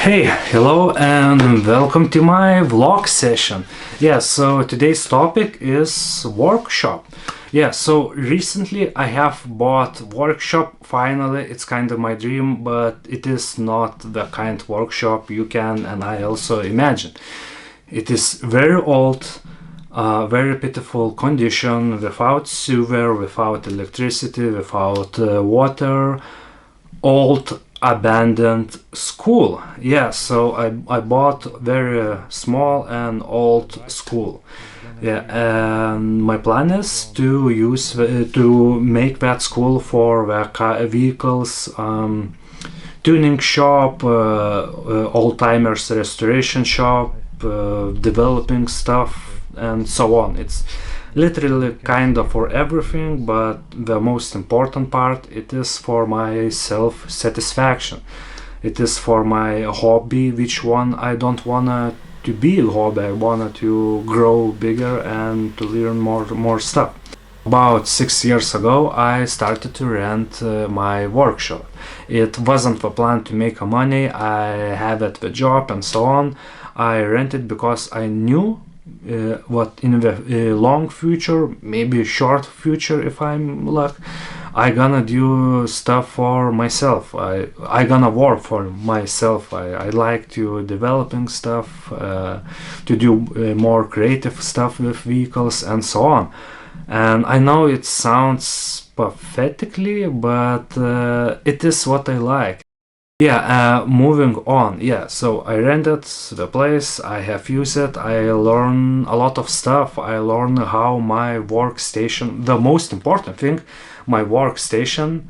Hey, hello and welcome to my vlog session. So today's topic is workshop. So recently I have bought workshop. Finally, it's kind of my dream, but it is not the kind of workshop you can and I also imagine. It is very old, very pitiful condition, without sewer, without electricity, without water, old abandoned school. So I bought very small and old school. And my plan is to use to make that school for the vehicles, tuning shop, old-timers restoration shop, developing stuff and so on. It's literally kind of for everything, but the most important part, it is for my self-satisfaction. It is for my hobby, which one I don't wanna to be a hobby. I wanted to grow bigger and to learn more stuff. About 6 years ago I started to rent my workshop. It wasn't the plan to make money. I had the job and so on. I rented because I knew what in the long future, maybe short future if I'm luck, I gonna do stuff for myself. I gonna work for myself. I like to developing stuff, to do more creative stuff with vehicles and so on. And I know it sounds pathetically, but it is what I like. Moving on. So I rented the place, I have used it, I learned a lot of stuff. I learned how my workstation, the most important thing, my workstation,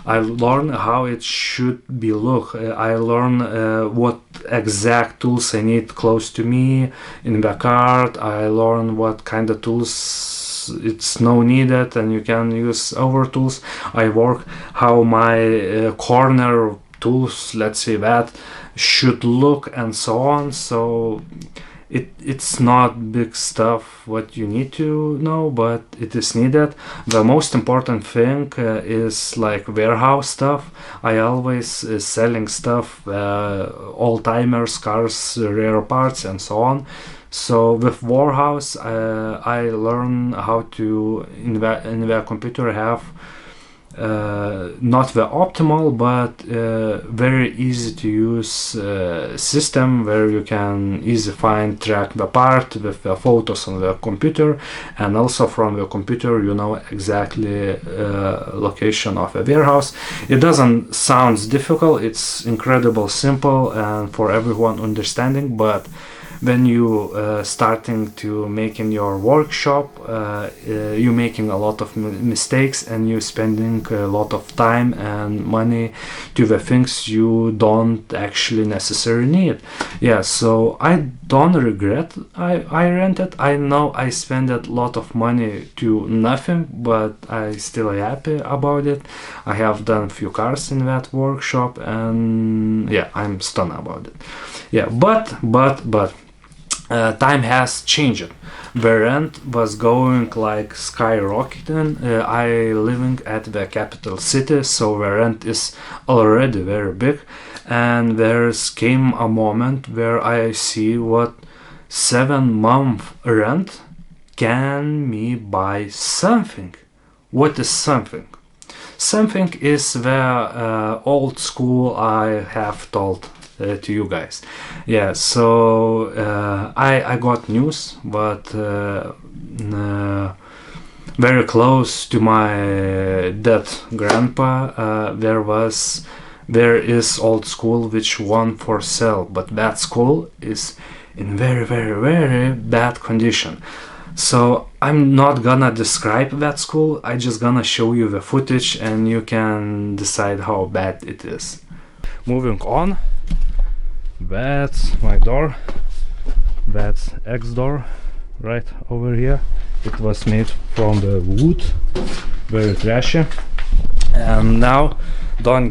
I learned how it should be look. I learned what exact tools I need close to me in the card. I learned what kind of tools it's no needed and you can use our tools. I work how my corner tools, let's say, that should look and so on. So it's not big stuff what you need to know, but it is needed. The most important thing is like warehouse stuff. I always selling stuff, old-timers, cars, rare parts and so on. So with warehouse I learn how to in the computer have not the optimal but very easy to use system where you can easily find track the part with the photos on the computer, and also from the computer you know exactly location of a warehouse. It doesn't sound difficult, it's incredible simple and for everyone understanding, but when you starting to making your workshop, you making a lot of mistakes and you spending a lot of time and money to the things you don't actually necessarily need. So I don't regret I rented. I know I spent a lot of money to nothing, but I still happy about it. I have done few cars in that workshop and I'm stunned about it. But time has changed. The rent was going like skyrocketing. I living at the capital city, so the rent is already very big, and there's came a moment where I see what 7-month rent can me buy something. What is something? Something is the old school I have told to you guys. So I got news, but very close to my dead grandpa there is old school which one for sale, but that school is in very bad condition. So I'm not gonna describe that school, I just gonna show you the footage and you can decide how bad it is. Moving on, that's my door, that's X door right over here. It was made from the wood, very trashy. And now don't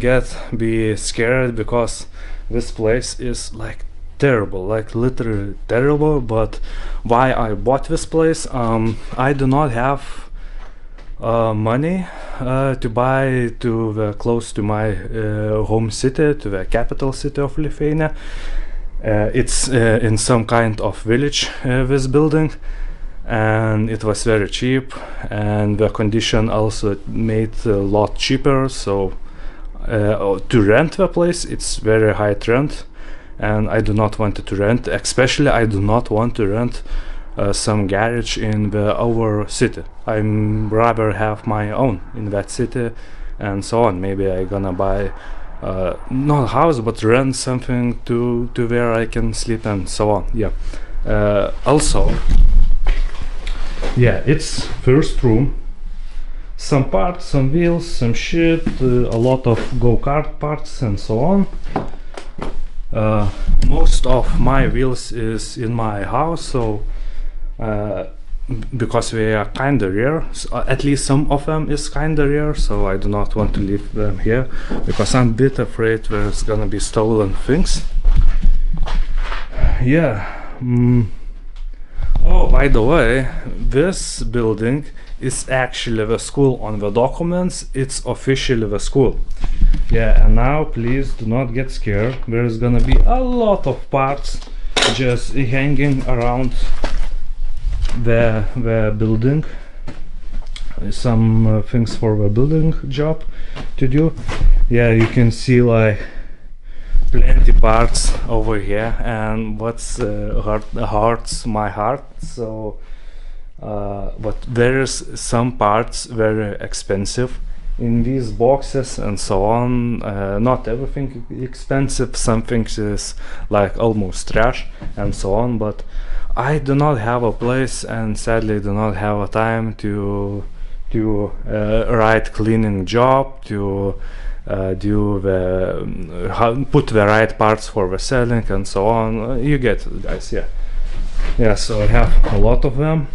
be scared because this place is like terrible, like literally terrible. But why I bought this place, I do not have money to buy to the close to my home city, to the capital city of Lithuania. It's in some kind of village, this building, and it was very cheap, and the condition also made a lot cheaper. So to rent the place, it's very high rent, and I do not want to rent. Especially, I do not want to rent some garage in the our city. I'm rather have my own in that city, and so on. Maybe I gonna buy not a house, but rent something to where I can sleep and so on. Yeah. Also, yeah, it's first room. Some parts, some wheels, some shit, a lot of go-kart parts and so on. Most of my wheels is in my house, so because we are kinda rare, so at least some of them is kinda rare, so I do not want to leave them here because I'm a bit afraid there's gonna be stolen things. Yeah. Oh, by the way, this building is actually the school. On the documents it's officially the school. Yeah, and now please do not get scared. There's gonna be a lot of parts just hanging around the building. Some things for the building job to do. Yeah, you can see like plenty parts over here, and what's hurts my heart. So but there's some parts very expensive in these boxes and so on. Not everything expensive, some things is like almost trash and so on, but I do not have a place and sadly do not have a time to right cleaning job, to do the put the right parts for the selling and so on. You get it, guys. Yeah, so I have a lot of them.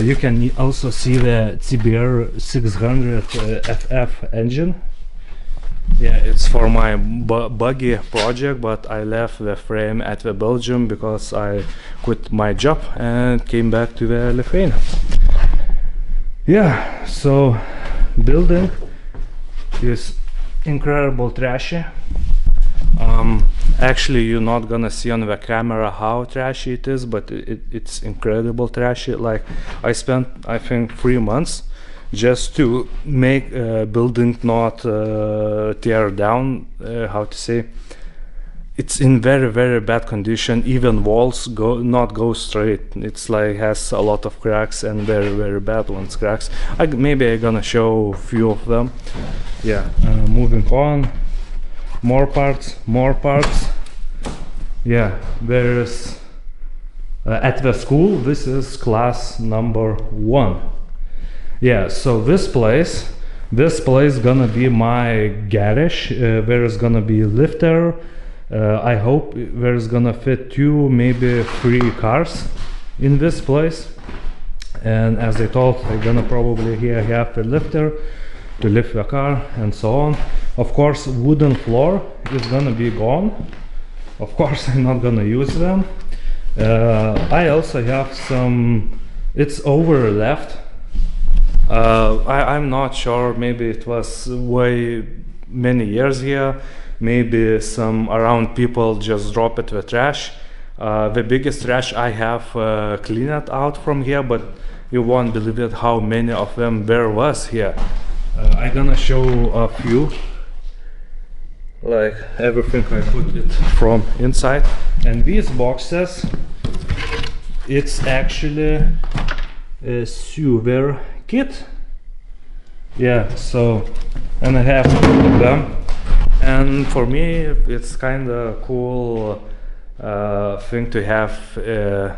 You can also see the CBR 600 FF engine. Yeah, it's for my buggy project, but I left the frame at the Belgium because I quit my job and came back to the Lithuania. Yeah, so building is incredible trashy. Actually, you're not gonna see on the camera how trashy it is, but it's incredible trashy. Like, I spent, I think, 3 months just to make a building not tear down. How to say? It's in very bad condition. Even walls not go straight. It's like has a lot of cracks and very bad ones cracks. Maybe I'm gonna show a few of them. Yeah, moving on. More parts. Yeah, there's at the school. This is class number 1. Yeah, so this place gonna be my garage. There's gonna be lifter. I hope there's gonna fit 2, maybe 3 cars in this place. And as I told, I'm gonna probably here have a lifter to lift the car and so on. Of course, wooden floor is gonna be gone. Of course, I'm not gonna use them. I also have some, it's over left. I'm not sure, maybe it was way many years here. Maybe some around people just drop it the trash. The biggest trash I have cleaned out from here, but you won't believe it how many of them there was here. I'm gonna show a few, like everything I put it from inside. And these boxes, it's actually a sewer kit. Yeah, so, and I have two of them. And for me, it's kind of cool thing to have,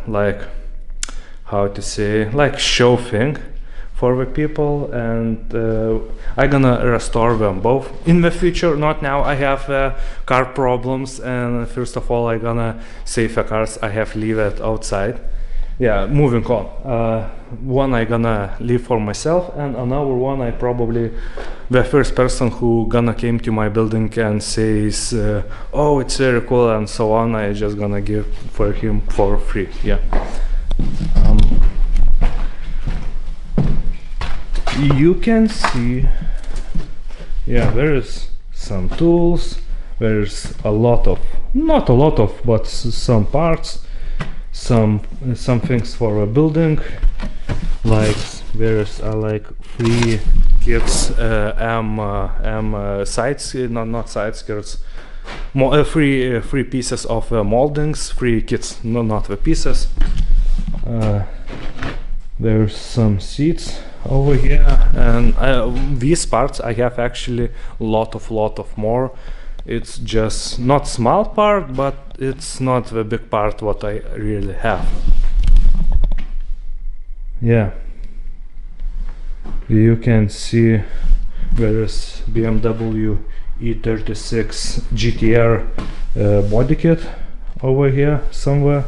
like, how to say, like show thing for the people. And I'm gonna restore them both in the future, not now. I have car problems, and first of all I'm gonna save the cars I have leave it outside. Yeah, moving on. One I gonna leave for myself, and another one I probably the first person who gonna came to my building and says oh, it's very cool and so on, I just gonna give for him for free. Yeah. you can see, yeah, there is some tools, there's a lot of, not a lot of, but some parts, some things for a building, like there's like 3 kits, side, not side skirts, 3 pieces of moldings, 3 kits, no, not the pieces. There's some seats over here, and these parts I have actually lot of more. It's just not small part, but it's not the big part what I really have. Yeah, you can see there is BMW E36 GTR body kit over here somewhere.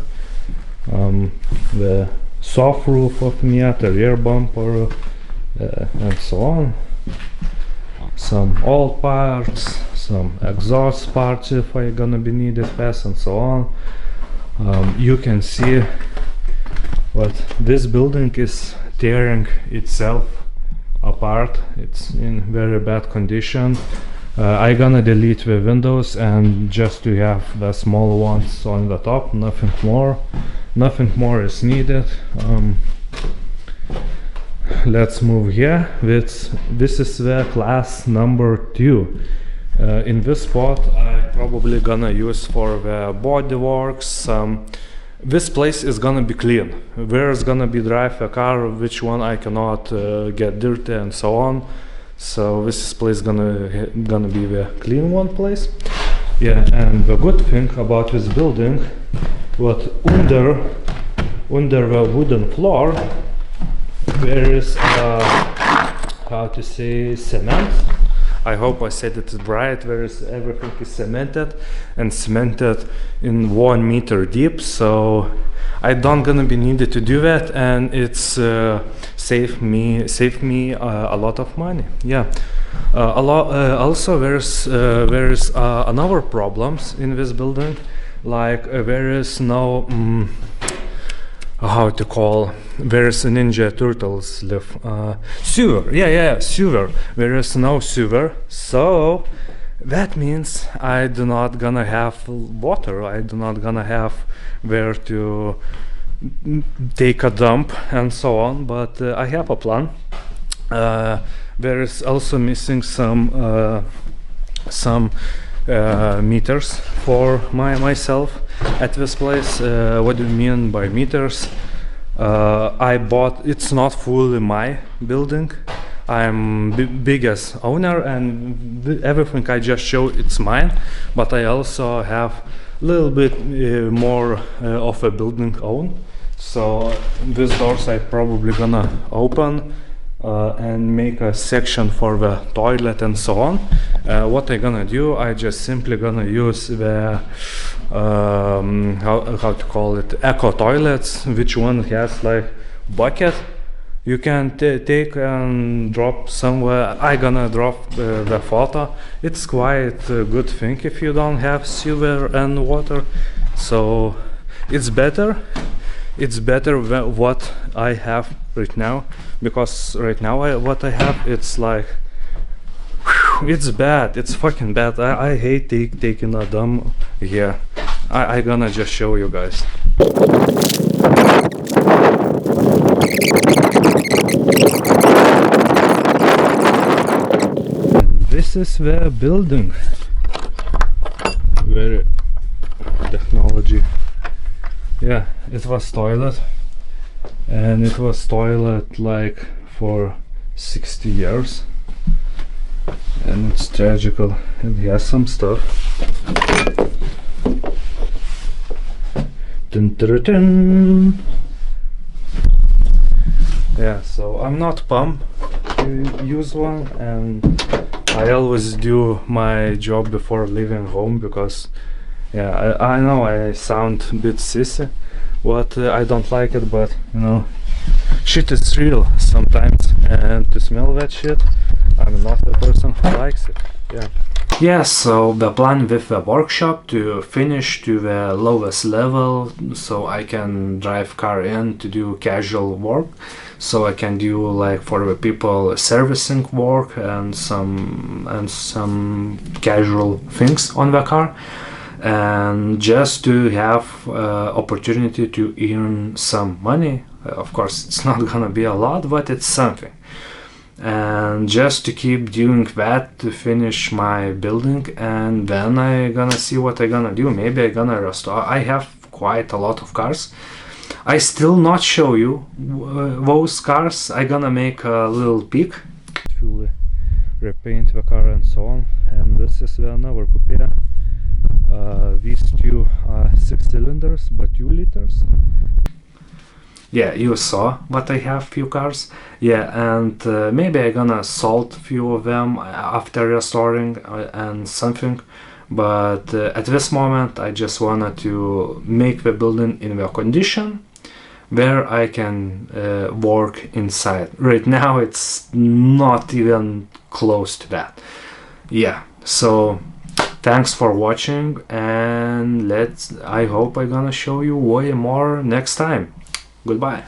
The soft roof of Miata, rear bumper, and so on. Some old parts, some exhaust parts if I gonna be needed fast, and so on. You can see what this building is tearing itself apart. It's in very bad condition. I gonna delete the windows and just to have the small ones on the top, nothing more. Nothing more is needed. Let's move here. This is the class number 2. In this spot I probably gonna use for the bodyworks. This place is gonna be clean. There's gonna be drive a car which one I cannot get dirty and so on. So this place gonna be the clean one place. Yeah, and the good thing about this building, what under the wooden floor there is how to say, cement. I hope I said it right. There is, everything is cemented and cemented in 1 meter deep, so I don't gonna be needed to do that, and it's save me a lot of money. Yeah, also there's another problems in this building, like there is no how to call, there is a Ninja Turtles live sewer. Yeah, sewer. There is no sewer, so that means I do not gonna have water. I do not gonna have where to take a dump and so on. But I have a plan. There is also missing some meters for myself at this place. What do you mean by meters? I bought, it's not fully my building. I'm biggest owner, and everything I just showed, it's mine, but I also have a little bit more of a building own. So these doors I probably gonna open and make a section for the toilet and so on. What I gonna do, I just simply gonna use the how to call it, eco toilets, which one has like bucket you can take and drop somewhere. I gonna drop the photo. It's quite a good thing if you don't have sewer and water, so it's better than what I have right now, because right now what I have, it's like, it's bad, it's fucking bad. I hate taking a dump here. I gonna just show you guys. This is the building. Very technology. Yeah, it was toilet, and it was toilet like for 60 years, and it's tragical. It has some stuff. Dun, dun, dun. Yeah, so I'm not pumped to use one, and I always do my job before leaving home, because yeah, I know I sound a bit sissy, but I don't like it, but you know, shit is real sometimes, and to smell that shit, I'm not the person who likes it. Yeah. Yeah, so the plan with the workshop to finish to the lowest level, so I can drive car in to do casual work. so I can do like for the people servicing work and some casual things on the car, and just to have opportunity to earn some money. Of course, it's not gonna be a lot, but it's something. And just to keep doing that to finish my building, and then I gonna see what I gonna do. Maybe I gonna restore. I have quite a lot of cars. I still not show you those cars. I gonna make a little peek. Fully repaint the car and so on. And this is the another coupe. These two are 6 cylinders but 2 liters. Yeah, you saw what I have few cars. Yeah, and maybe I gonna salt few of them after restoring and something. But at this moment I just wanted to make the building in the condition where I can work inside. Right now it's not even close to that. Yeah, so thanks for watching, and I hope I'm gonna show you way more next time. Goodbye.